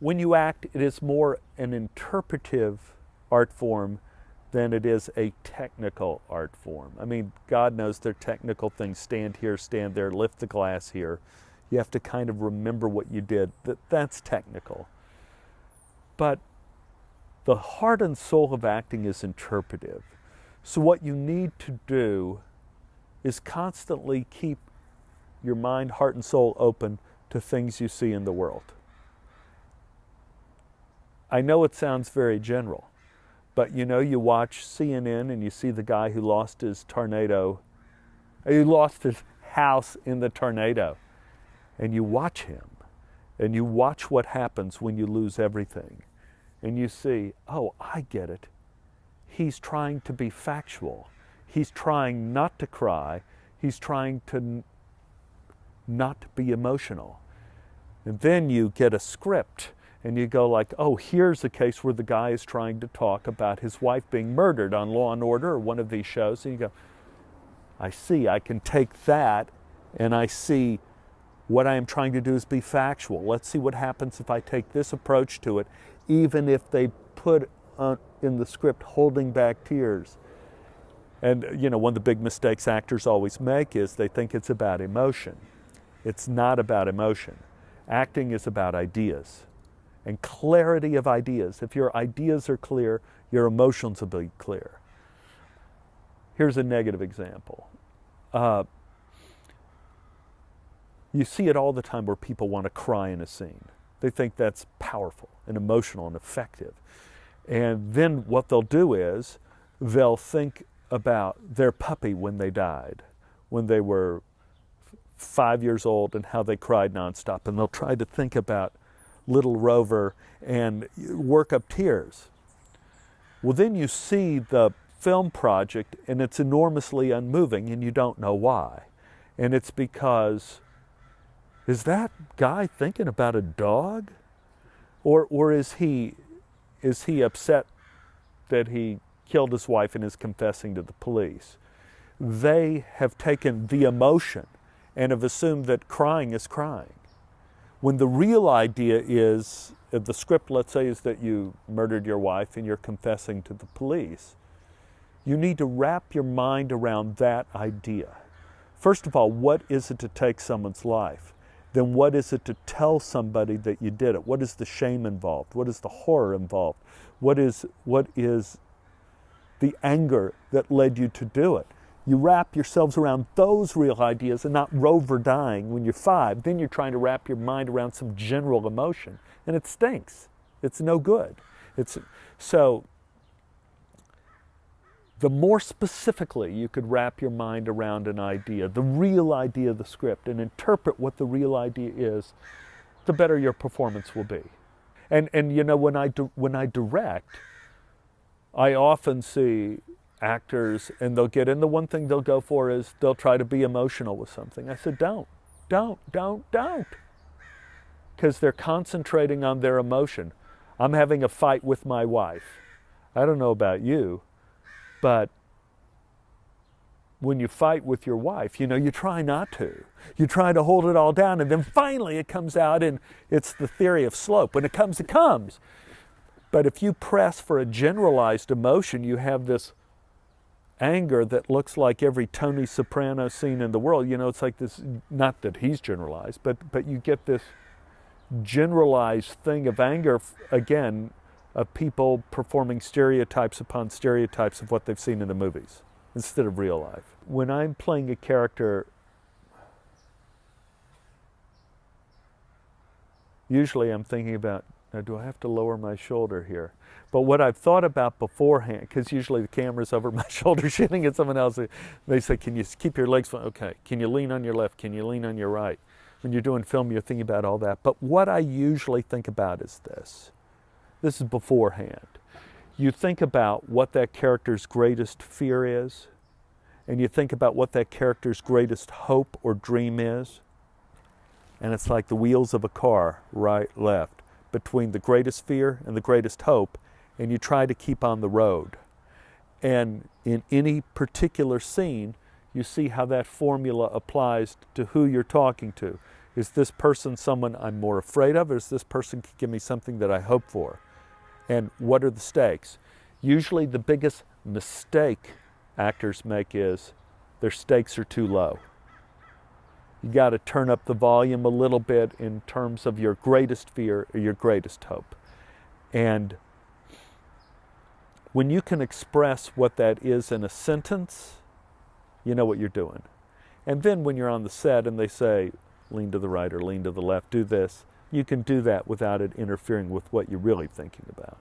when you act, it is more an interpretive art form than it is a technical art form. I mean, God knows they're technical things. Stand here, stand there, lift the glass here. You have to kind of remember what you did. That's technical. But the heart and soul of acting is interpretive. So what you need to do is constantly keep your mind, heart, and soul open to things you see in the world. I know it sounds very general, but you know, you watch CNN and you see the guy who lost his house in the tornado. And you watch him, and you watch what happens when you lose everything. And you see, oh, I get it. He's trying to be factual. He's trying not to cry. He's trying to not be emotional. And then you get a script, and you go like, oh, here's a case where the guy is trying to talk about his wife being murdered on Law and Order or one of these shows. And you go, I see, I can take that, and I see what I am trying to do is be factual. Let's see what happens if I take this approach to it, even if they put in the script holding back tears. And you know, one of the big mistakes actors always make is they think it's about emotion. It's not about emotion. Acting is about ideas and clarity of ideas. If your ideas are clear, your emotions will be clear. Here's a negative example. You see it all the time where people want to cry in a scene. They think that's powerful and emotional and effective. And then what they'll do is they'll think about their puppy when they died, when they were 5 years old, and how they cried nonstop. And they'll try to think about little Rover and work up tears. Well, then you see the film project and it's enormously unmoving and you don't know why. And it's because, is that guy thinking about a dog? Or is he upset that he killed his wife and is confessing to the police? They have taken the emotion and have assumed that crying is crying. When the real idea is, the script, let's say, is that you murdered your wife and you're confessing to the police, you need to wrap your mind around that idea. First of all, what is it to take someone's life? Then what is it to tell somebody that you did it? What is the shame involved? What is the horror involved? What is the anger that led you to do it? You wrap yourselves around those real ideas and not Rover dying when you're 5. Then you're trying to wrap your mind around some general emotion, and it stinks. It's no good. So the more specifically you could wrap your mind around an idea, the real idea of the script, and interpret what the real idea is, the better your performance will be. And you know, when I direct, I often see actors, and they'll get in, the one thing they'll go for is they'll try to be emotional with something. I said, don't. Because they're concentrating on their emotion. I'm having a fight with my wife. I don't know about you, but when you fight with your wife, you know, you try not to. You try to hold it all down, and then finally it comes out, and it's the theory of slope. When it comes, it comes. But if you press for a generalized emotion, you have this anger that looks like every Tony Soprano scene in the world. You know, it's like this, not that he's generalized, but you get this generalized thing of anger, again, of people performing stereotypes upon stereotypes of what they've seen in the movies instead of real life. When I'm playing a character, usually I'm thinking about, now do I have to lower my shoulder here? But what I've thought about beforehand, because usually the camera's over my shoulder shooting at someone else, they say, can you keep your legs flat? Okay, can you lean on your left? Can you lean on your right? When you're doing film, you're thinking about all that. But what I usually think about is this. This is beforehand. You think about what that character's greatest fear is, and you think about what that character's greatest hope or dream is, and it's like the wheels of a car, right, left, between the greatest fear and the greatest hope, and you try to keep on the road. And in any particular scene, you see how that formula applies to who you're talking to. Is this person someone I'm more afraid of, or is this person could give me something that I hope for? And what are the stakes? Usually the biggest mistake actors make is their stakes are too low. You got to turn up the volume a little bit in terms of your greatest fear or your greatest hope. And when you can express what that is in a sentence, you know what you're doing. And then when you're on the set and they say, lean to the right or lean to the left, do this, you can do that without it interfering with what you're really thinking about.